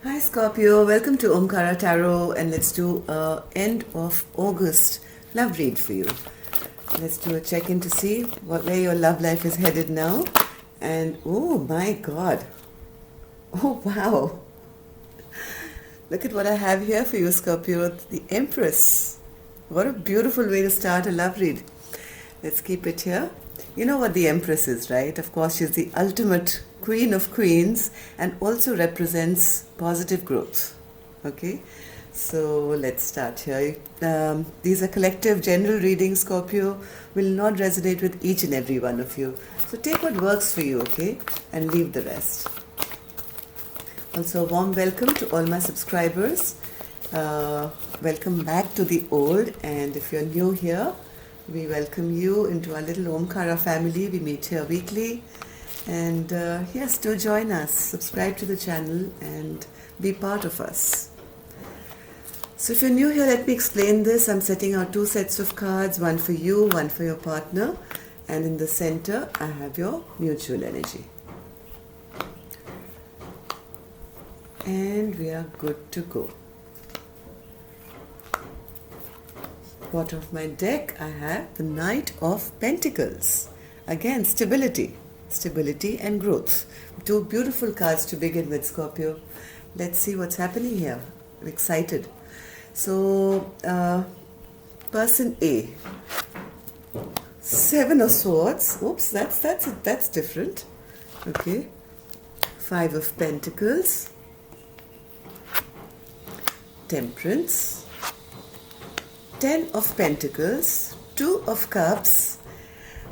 Hi Scorpio, welcome to Omkara Tarot, and let's do a end of August love read for you. Let's do a check-in to see where your love life is headed now. And oh my God, oh wow, look at what I have here for you Scorpio, the Empress. What a beautiful way to start a love read. Let's keep it here. You know what the Empress is, right? Of course, she's the ultimate queen of queens and also represents positive growth. Okay, so let's start here. These are collective general readings, Scorpio, will not resonate with each and every one of you. So take what works for you, okay, and leave the rest. Also, a warm welcome to all my subscribers. Welcome back to the old, and if you're new here, we welcome you into our little Omkara family. We meet here weekly. And yes, do join us. Subscribe to the channel and be part of us. So if you're new here, let me explain this. I'm setting out two sets of cards, one for you, one for your partner. And in the center, I have your mutual energy. And we are good to go. Bottom of my deck, I have the Knight of Pentacles. Again, stability and growth. Two beautiful cards to begin with, Scorpio. Let's see what's happening here. I'm excited. So, person A, Seven of Swords. Oops, that's different. Okay. Five of Pentacles, Temperance, Ten of Pentacles, Two of Cups,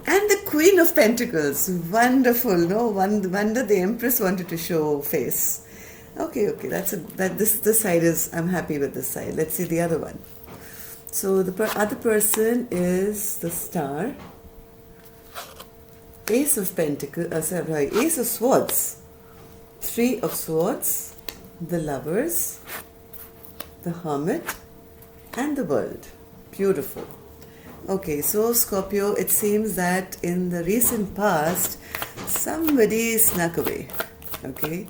and the Queen of Pentacles. Wonderful, no wonder the Empress wanted to show face. Okay, this side is, I'm happy with this side. Let's see the other one. So the other person is the Star, Ace of Pentacles, Ace of Swords, Three of Swords, the Lovers, the Hermit, and the World. Beautiful. Okay, so Scorpio, it seems that in the recent past, somebody snuck away. Okay,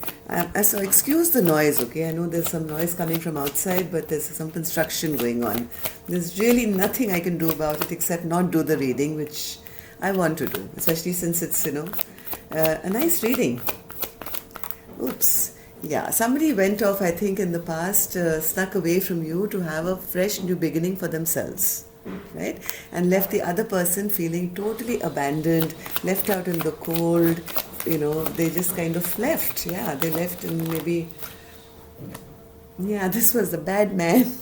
so excuse the noise. Okay, I know there's some noise coming from outside, but there's some construction going on. There's really nothing I can do about it except not do the reading, which I want to do, especially since it's a nice reading. Oops. Yeah, somebody went off, I think, in the past, snuck away from you to have a fresh new beginning for themselves, right? And left the other person feeling totally abandoned, left out in the cold. They just kind of left. Yeah, they left, and maybe, yeah, this was the bad man.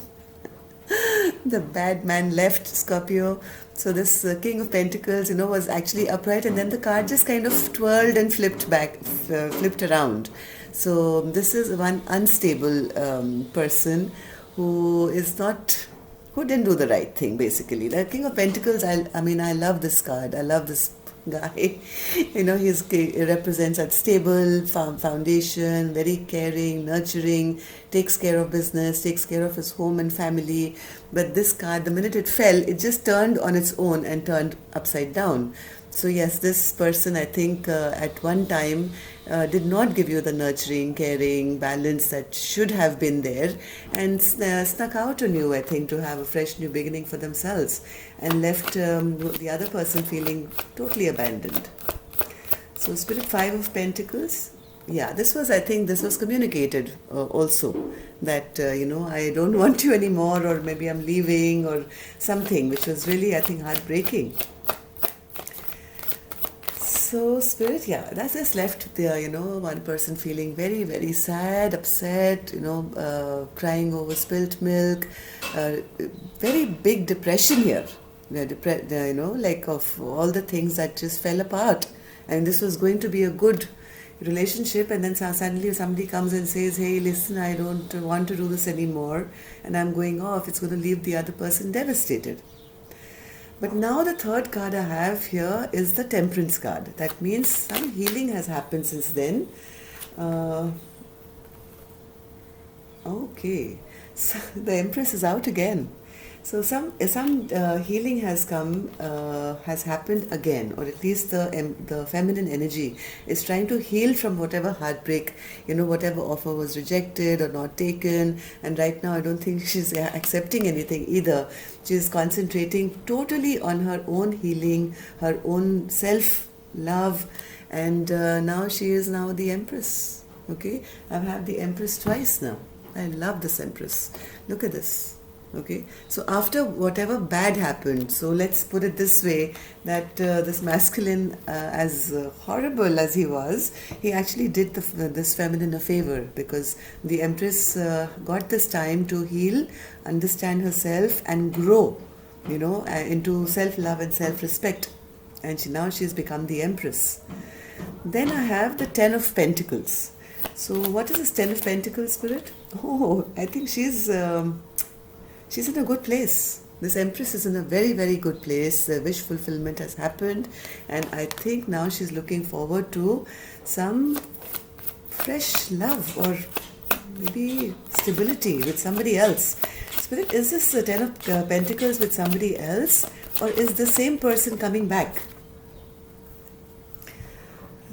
The bad man left, Scorpio. So this King of Pentacles, was actually upright, and then the card just kind of twirled and flipped around. So this is one unstable person who didn't do the right thing, basically. The King of Pentacles, I love this card. I love this guy. He represents that stable foundation, very caring, nurturing, takes care of business, takes care of his home and family. But this card, the minute it fell, it just turned on its own and turned upside down. So yes, this person, I think, at one time did not give you the nurturing, caring, balance that should have been there, and snuck out on you, I think, to have a fresh new beginning for themselves, and left the other person feeling totally abandoned. So Spirit, Five of Pentacles. Yeah, I think this was communicated also, that, I don't want you anymore, or maybe I'm leaving, or something, which was really, I think, heartbreaking. So Spirit, yeah, that's just left there, one person feeling very, very sad, upset, crying over spilt milk, very big depression here, like of all the things that just fell apart. And this was going to be a good relationship, and then suddenly somebody comes and says, hey, listen, I don't want to do this anymore, and I'm going off. It's going to leave the other person devastated. But now the third card I have here is the Temperance card. That means some healing has happened since then. Okay, so the Empress is out again. So some healing has happened again, or at least the feminine energy is trying to heal from whatever heartbreak, whatever offer was rejected or not taken. And right now, I don't think she's accepting anything either. She's concentrating totally on her own healing, her own self love, and now she is now the Empress. Okay, I've had the Empress twice now. I love this Empress. Look at this. Okay, so after whatever bad happened, so let's put it this way, that this masculine, as horrible as he was, he actually did this feminine a favor, because the Empress got this time to heal, understand herself, and grow, into self-love and self-respect. And now she's become the Empress. Then I have the Ten of Pentacles. So what is this Ten of Pentacles, Spirit? Oh, I think she's in a good place. This Empress is in a very, very good place. Wish fulfillment has happened, and I think now she's looking forward to some fresh love, or maybe stability with somebody else. Spirit, is this the Ten of Pentacles with somebody else, or is the same person coming back?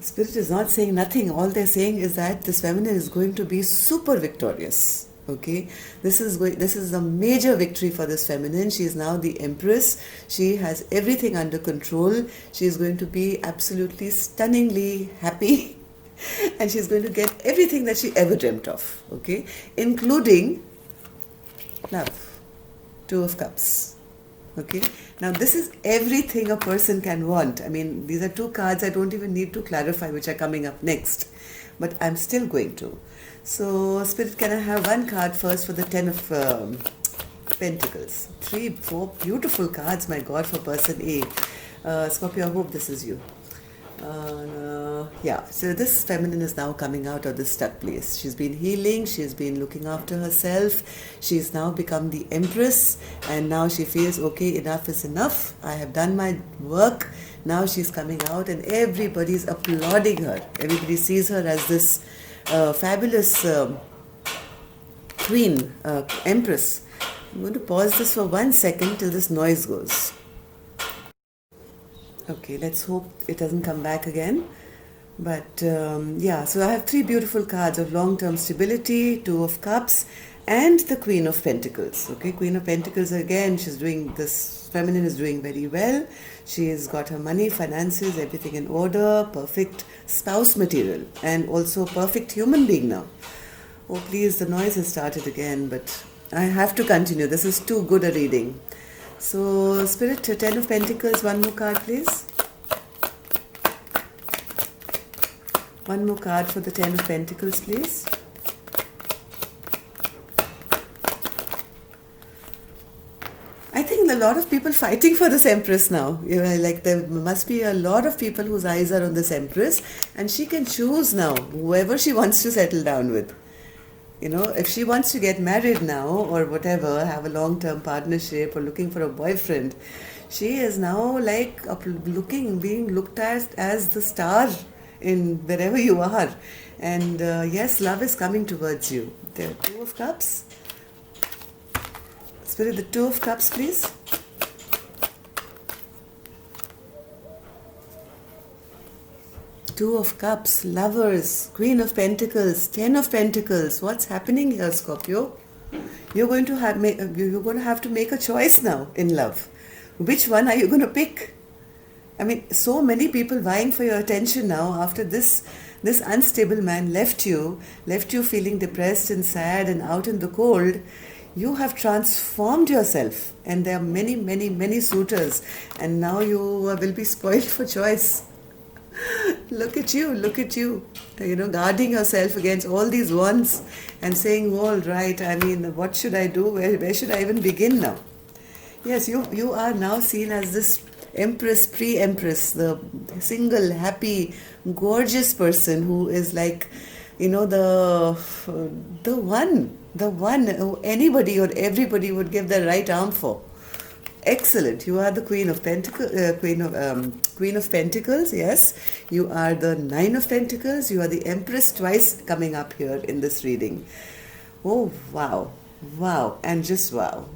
Spirit is not saying nothing. All they're saying is that this feminine is going to be super victorious. Okay, this is a major victory for this feminine. She is now the Empress. She has everything under control. She is going to be absolutely stunningly happy, and she's going to get everything that she ever dreamt of. Okay, including love. Two of Cups. Okay, now this is everything a person can want. I mean, these are two cards I don't even need to clarify, which are coming up next, but I'm still going to. So, Spirit, can I have one card first for the Ten of Pentacles? 3, 4 beautiful cards, my God, for person A. Scorpio, I hope this is you. Yeah, so this feminine is now coming out of this stuck place. She's been healing, she's been looking after herself, she's now become the Empress, and now she feels, okay, enough is enough. I have done my work. Now she's coming out and everybody's applauding her. Everybody sees her as this fabulous queen, Empress. I'm going to pause this for 1 second till this noise goes. Okay, let's hope it doesn't come back again. But yeah, so I have 3 beautiful cards of long-term stability, 2 of Cups, and the Queen of Pentacles. Okay, Queen of Pentacles again, this feminine is doing very well. She has got her money, finances, everything in order, perfect spouse material, and also perfect human being now. Oh please, the noise has started again, but I have to continue. This is too good a reading. So Spirit, Ten of Pentacles, one more card please. One more card for the Ten of Pentacles please. I think a lot of people fighting for this Empress now. Like there must be a lot of people whose eyes are on this Empress, and she can choose now whoever she wants to settle down with. If she wants to get married now or whatever, have a long-term partnership or looking for a boyfriend, she is now like being looked at as the star in wherever you are. And yes, love is coming towards you. There are 2 of Cups. Spirit, the 2 of Cups, please. Two of Cups, Lovers, Queen of Pentacles, 10 of Pentacles. What's happening here, Scorpio? You're going to have to make a choice now in love. Which one are you going to pick? I mean, so many people vying for your attention now after this unstable man left you feeling depressed and sad and out in the cold. You have transformed yourself, and there are many, many, many suitors, and now you will be spoiled for choice. Look at you, guarding yourself against all these wants and saying, all right, I mean, what should I do? Where should I even begin now? Yes, you are now seen as this Empress, pre-Empress, the single, happy, gorgeous person who is like, the one who anybody or everybody would give their right arm for. Excellent. You are the Queen of Pentacles. Yes, you are the 9 of Pentacles. You are the Empress twice coming up here in this reading. Oh wow, and just wow.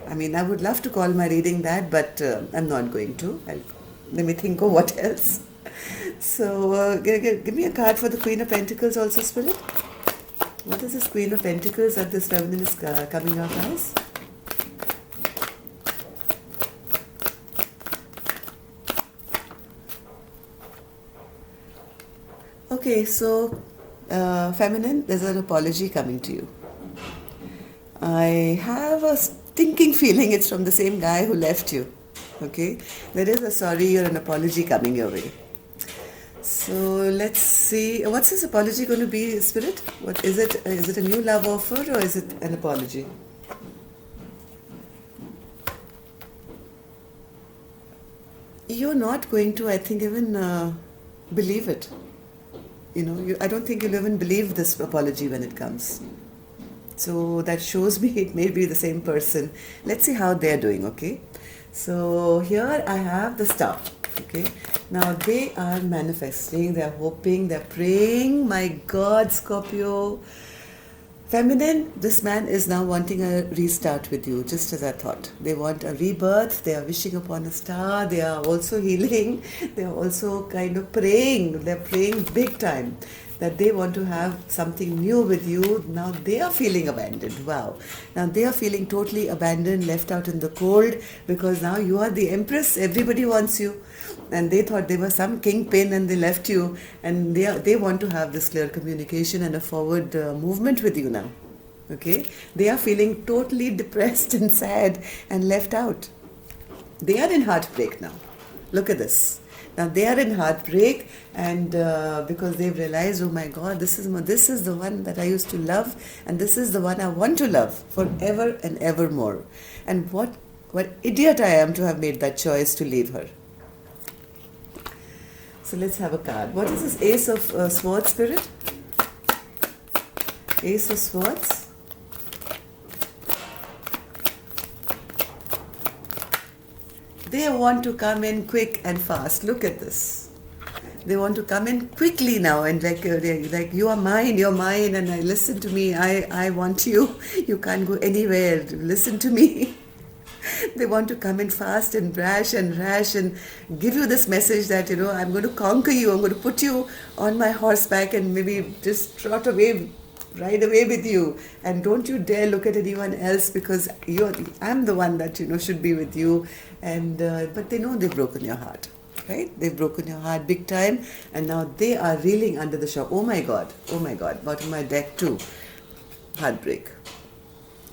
I mean, I would love to call my reading that, but I'm not going to. Let me think of what else. So, give me a card for the Queen of Pentacles also, Spirit. What is this Queen of Pentacles that this feminine is coming out as? Okay, so feminine, there's an apology coming to you. I have a stinking feeling it's from the same guy who left you. Okay, there is a sorry or an apology coming your way. So let's see, what's this apology going to be, Spirit? What is it? Is it a new love offer or is it an apology? You're not going to, I think, even believe it. You know, I don't think you'll even believe this apology when it comes. So that shows me it may be the same person. Let's see how they're doing, okay? So here I have the Star, okay? Now they are manifesting, they're hoping, they're praying. My God, Scorpio. Feminine, this man is now wanting a restart with you, just as I thought. They want a rebirth, they are wishing upon a star, they are also healing, they are also kind of praying, they're praying big time that they want to have something new with you. Now they are feeling abandoned. Wow. Now they are feeling totally abandoned, left out in the cold, because now you are the Empress, everybody wants you. And they thought they were some kingpin and they left you, and they want to have this clear communication and a forward movement with you now. Okay? They are feeling totally depressed and sad and left out. They are in heartbreak now. Look at this. Now they are in heartbreak, and because they've realized, oh my God, this is the one that I used to love, and this is the one I want to love forever and ever more. And what idiot I am to have made that choice to leave her. So let's have a card. What is this Ace of Swords, Spirit? Ace of Swords. They want to come in quick and fast. Look at this. They want to come in quickly now, and like you are mine, you're mine, and listen to me. I want you. You can't go anywhere. Listen to me. They want to come in fast and brash and rash and give you this message that, I'm going to conquer you. I'm going to put you on my horseback and maybe just ride away with you. And don't you dare look at anyone else, because I'm the one that, should be with you. And but they know they've broken your heart, right? They've broken your heart big time. And now they are reeling under the shock. Oh my God. Bottom of my deck too. Heartbreak.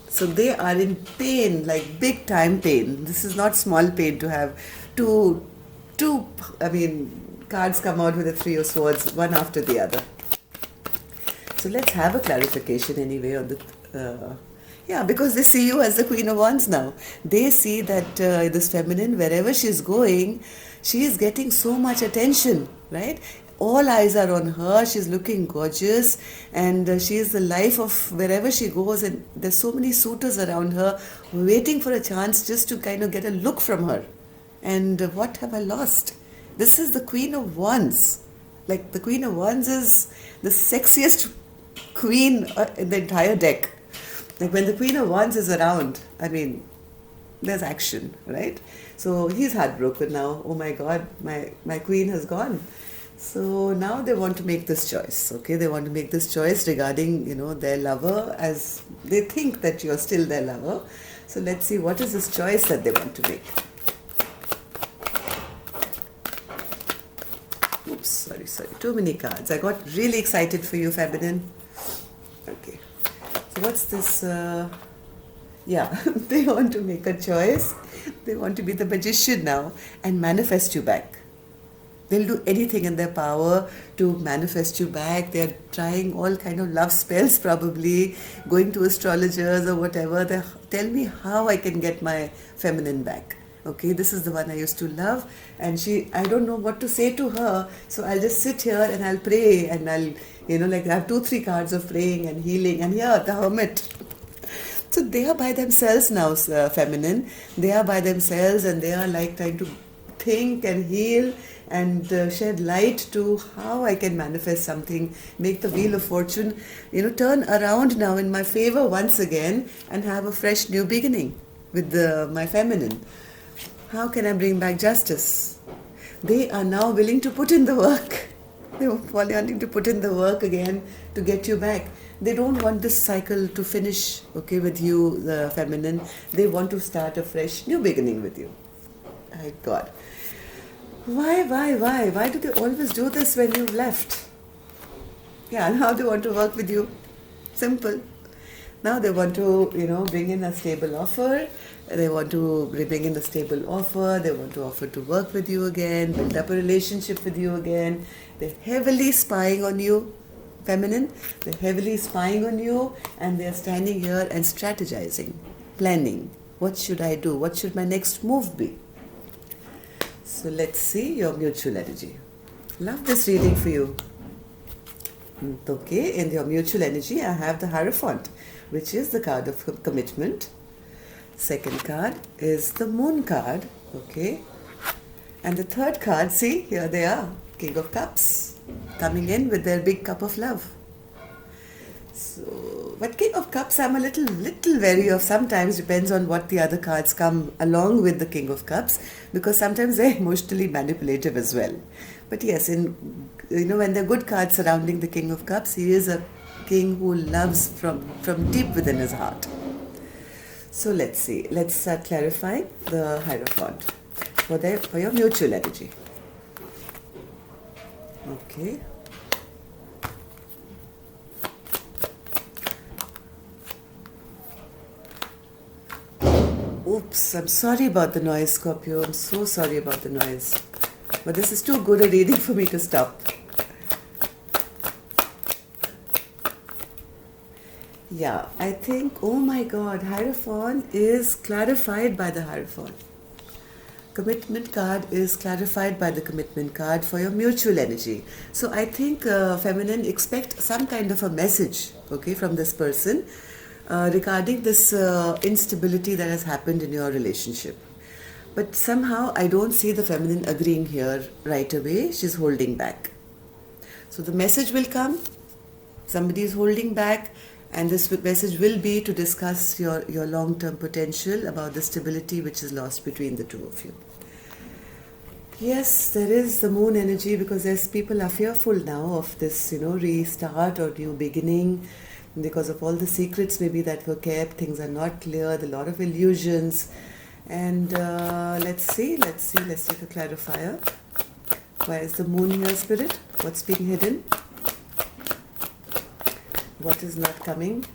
So they are in pain, like big time pain. This is not small pain to have two cards come out with the Three of Swords, one after the other. So let's have a clarification anyway on the... because they see you as the Queen of Wands now. They see that this feminine, wherever she's going, she is getting so much attention, right? All eyes are on her. She's looking gorgeous, and she is the life of wherever she goes, and there's so many suitors around her waiting for a chance just to kind of get a look from her. And what have I lost? This is the Queen of Wands. Like, the Queen of Wands is the sexiest queen in the entire deck. Like, when the Queen of Wands is around, there's action, right? So he's heartbroken now. Oh my God, my queen has gone. So now they want to make this choice, okay? They want to make this choice regarding, their lover, as they think that you're still their lover. So let's see, what is this choice that they want to make? Oops, sorry. Too many cards. I got really excited for you, feminine. Okay. So what's this? They want to make a choice. They want to be the magician now and manifest you back. They'll do anything in their power to manifest you back. They're trying all kind of love spells, probably going to astrologers or whatever. They tell me how I can get my feminine back. Okay, this is the one I used to love, and I don't know what to say to her, so I'll just sit here and I'll pray, and I'll, I have 2-3 cards of praying and healing, and here, the Hermit. So they are by themselves now, feminine. They are by themselves, and they are like trying to think and heal and shed light to how I can manifest something, make the wheel of fortune, turn around now in my favor once again and have a fresh new beginning. with my feminine? How can I bring back justice? They are now willing to put in the work. They were wanting to put in the work again to get you back. They don't want this cycle to finish, okay, with you, the feminine. They want to start a fresh new beginning with you. My God. Why? Why do they always do this when you've left? Yeah, now they want to work with you. Simple. Now they want to, bring in a stable offer. They want to bring in a stable offer. They want to offer to work with you again, build up a relationship with you again. They're heavily spying on you, feminine. They're heavily spying on you, and they're standing here and strategizing, planning. What should I do? What should my next move be? So let's see your mutual energy. Love this reading for you. Okay, in your mutual energy, I have the Hierophant, which is the card of commitment. Second card is the Moon card, okay. And the third card, see, here they are, King of Cups, coming in with their big cup of love. So, but King of Cups, I'm a little wary of. Sometimes depends on what the other cards come along with the King of Cups, because sometimes they're emotionally manipulative as well. But yes, when there are good cards surrounding the King of Cups, he is a king who loves from deep within his heart. So let's see. Let's start clarifying the Hierophant for your mutual energy. Okay. Oops, I'm sorry about the noise, Scorpio. I'm so sorry about the noise. But this is too good a reading for me to stop. Yeah, I think, oh my God, Hierophant is clarified by the Hierophant. Commitment card is clarified by the commitment card for your mutual energy. So I think, feminine, expect some kind of a message, okay, from this person regarding this instability that has happened in your relationship. But somehow I don't see the feminine agreeing here right away. She's holding back. So the message will come. Somebody is holding back. And this message will be to discuss your long-term potential, about the stability which is lost between the two of you. Yes, there is the Moon energy, because people are fearful now of this, restart or new beginning, because of all the secrets maybe that were kept. Things are not clear, there are a lot of illusions. And let's take a clarifier. Why is the Moon here, Spirit? What's being hidden? What is not coming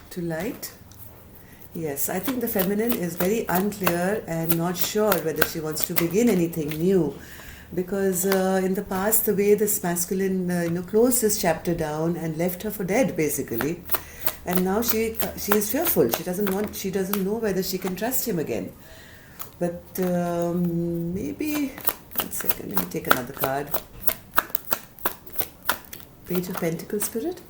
to light? Yes, I think the feminine is very unclear and not sure whether she wants to begin anything new, because in the past, the way this masculine closed this chapter down and left her for dead, basically, and now she is fearful. She doesn't know whether she can trust him again. But maybe, 1 second, let me take another card. Page of Pentacles, Spirit.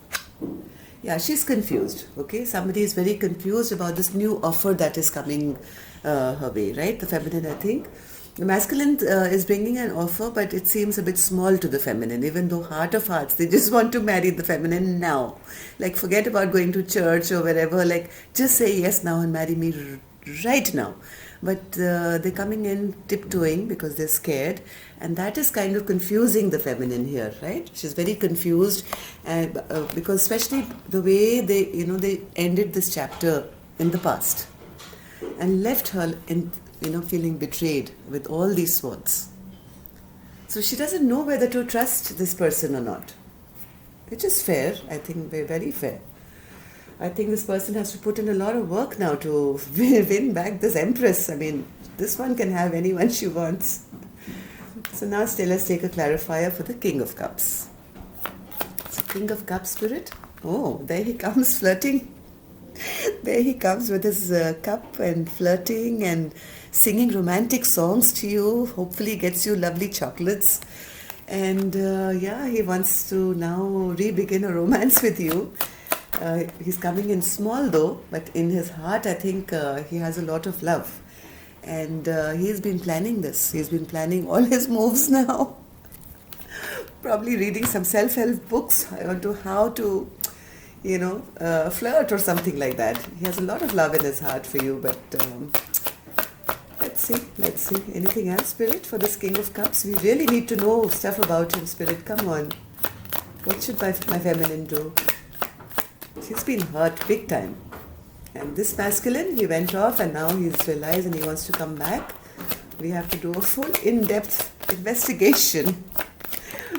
Yeah, she's confused, okay? Somebody is very confused about this new offer that is coming her way, right? The feminine, I think. The masculine is bringing an offer, but it seems a bit small to the feminine, even though heart of hearts, they just want to marry the feminine now. Like, forget about going to church or wherever, like, just say yes now and marry me right now. But they're coming in tiptoeing because they're scared, and that is kind of confusing the feminine here, right? She's very confused, and because especially the way they ended this chapter in the past and left her in feeling betrayed with all these swords. So she doesn't know whether to trust this person or not, which is fair. I think very fair. I think this person has to put in a lot of work now to win back this Empress. I mean, this one can have anyone she wants. So now let's take a clarifier for the King of Cups. So King of Cups, Spirit. Oh, there he comes flirting. There he comes with his cup and flirting and singing romantic songs to you. Hopefully gets you lovely chocolates. And he wants to now re-begin a romance with you. He's coming in small though, but in his heart I think he has a lot of love. And he's been planning this. He's been planning all his moves now. Probably reading some self-help books on to how to, flirt or something like that. He has a lot of love in his heart for you, but let's see. Let's see. Anything else, Spirit, for this King of Cups? We really need to know stuff about him, Spirit. Come on. What should my feminine do? She's been hurt big time. And this masculine, he went off and now he's realized and he wants to come back. We have to do a full in-depth investigation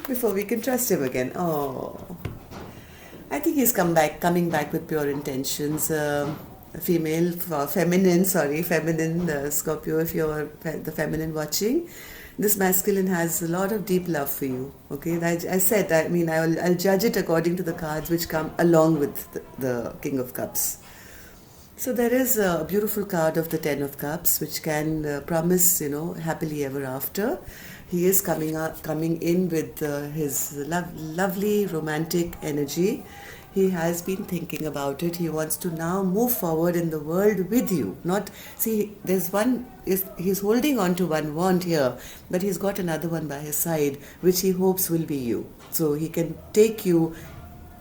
before we can trust him again. Oh, I think he's coming back with pure intentions. Feminine, Scorpio, if you're the feminine watching, this masculine has a lot of deep love for you. Okay, I said, I'll judge it according to the cards which come along with the King of Cups. So there is a beautiful card of the Ten of Cups which can promise, happily ever after. He is coming in with his lovely romantic energy. He has been thinking about it. He wants to now move forward in the world with you. He's holding on to one wand here, but he's got another one by his side, which he hopes will be you. So he can take you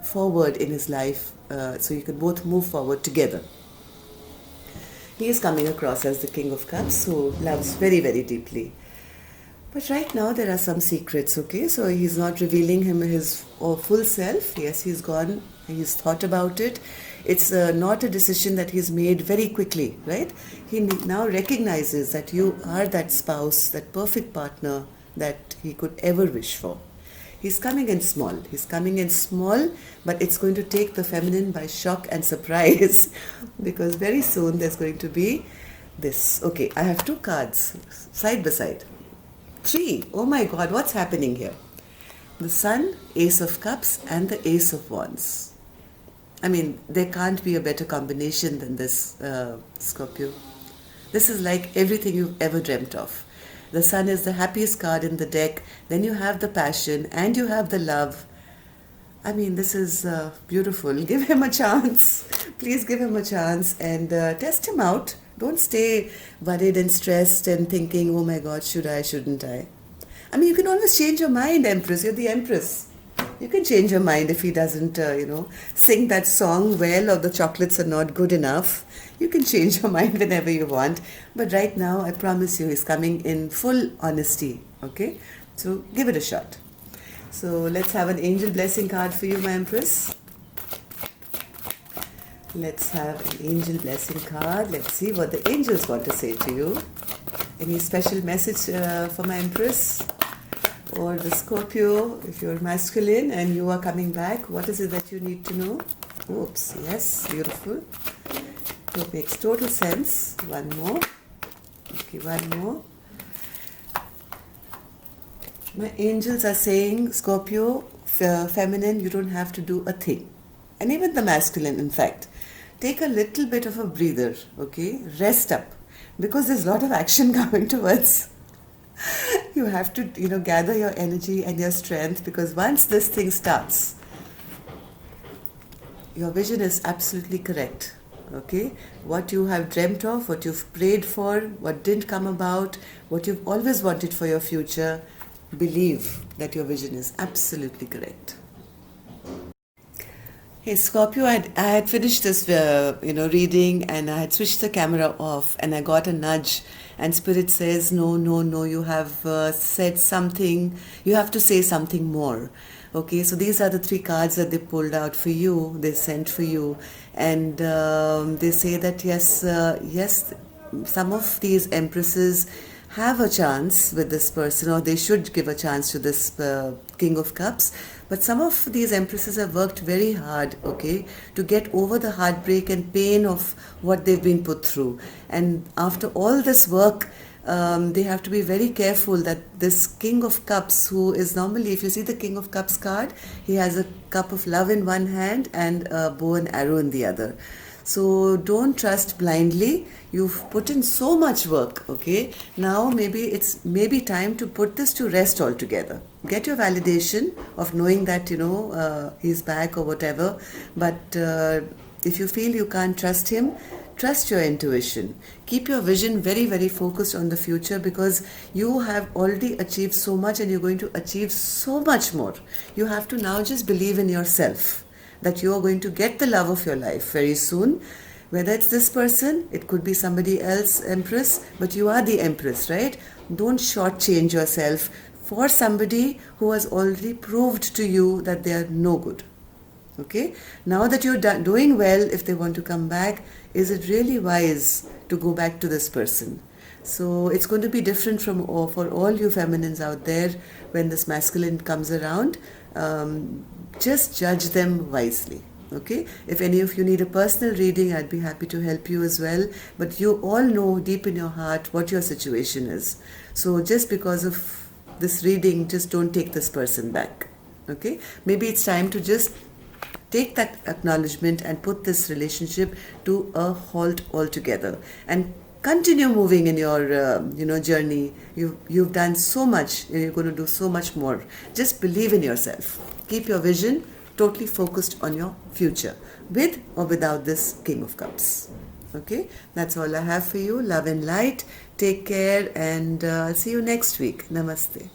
forward in his life, so you can both move forward together. He is coming across as the King of Cups, who loves very, very deeply. But right now there are some secrets, okay? So he's not revealing him his full self. Yes, he's gone. He's thought about it. It's not a decision that he's made very quickly, right? He now recognizes that you are that spouse, that perfect partner that he could ever wish for. He's coming in small, but it's going to take the feminine by shock and surprise because very soon there's going to be this. Okay, I have two cards side by side. 3. Oh my God, what's happening here? The Sun, Ace of Cups, and the Ace of Wands. There can't be a better combination than this, Scorpio. This is like everything you've ever dreamt of. The Sun is the happiest card in the deck. Then you have the passion and you have the love. This is beautiful. Give him a chance. Please give him a chance and test him out. Don't stay worried and stressed and thinking, oh my God, should I, shouldn't I? You can always change your mind, Empress. You're the Empress. You can change your mind if he doesn't, sing that song well or the chocolates are not good enough. You can change your mind whenever you want. But right now, I promise you, he's coming in full honesty. Okay? So give it a shot. So let's have an angel blessing card for you, my Empress. Let's have an angel blessing card. Let's see what the angels want to say to you. Any special message for my Empress? Or the Scorpio, if you're masculine and you are coming back, what is it that you need to know? Oops, yes, beautiful. It makes total sense. One more. Okay, one more. My angels are saying, Scorpio, feminine, you don't have to do a thing. And even the masculine, in fact. Take a little bit of a breather, okay? Rest up. Because there's a lot of action coming towards. You have to, gather your energy and your strength, because once this thing starts, your vision is absolutely correct. Okay? What you have dreamt of, what you've prayed for, what didn't come about, what you've always wanted for your future, believe that your vision is absolutely correct. Hey Scorpio, I had finished this reading and I had switched the camera off and I got a nudge and Spirit says, no, you have said something, you have to say something more. Okay, so these are the 3 cards that they pulled out for you, they sent for you, and they say that yes, some of these empresses have a chance with this person, or they should give a chance to this King of Cups. But some of these empresses have worked very hard, okay, to get over the heartbreak and pain of what they've been put through. And after all this work, they have to be very careful that this King of Cups, who is normally, if you see the King of Cups card, he has a cup of love in one hand and a bow and arrow in the other. So don't trust blindly. You've put in so much work, okay? Now it's time to put this to rest altogether. Get your validation of knowing that, he's back or whatever. But if you feel you can't trust him, trust your intuition. Keep your vision very, very focused on the future, because you have already achieved so much and you're going to achieve so much more. You have to now just believe in yourself. that you are going to get the love of your life very soon. Whether it's this person, it could be somebody else, Empress, but you are the Empress, right? Don't shortchange yourself for somebody who has already proved to you that they are no good. Okay? Now that you're doing well, if they want to come back, is it really wise to go back to this person? So it's going to be different for all you feminines out there when this masculine comes around. Just judge them wisely. Okay, if any of you need a personal reading, I'd be happy to help you as well, but you all know deep in your heart what your situation is. So just because of this reading, just don't take this person back. Okay, maybe it's time to just take that acknowledgement and put this relationship to a halt altogether and continue moving in your journey. You've done so much and you're going to do so much more. Just believe in yourself. Keep your vision totally focused on your future, with or without this King of Cups. Okay, that's all I have for you. Love and light. Take care, and I'll see you next week. Namaste.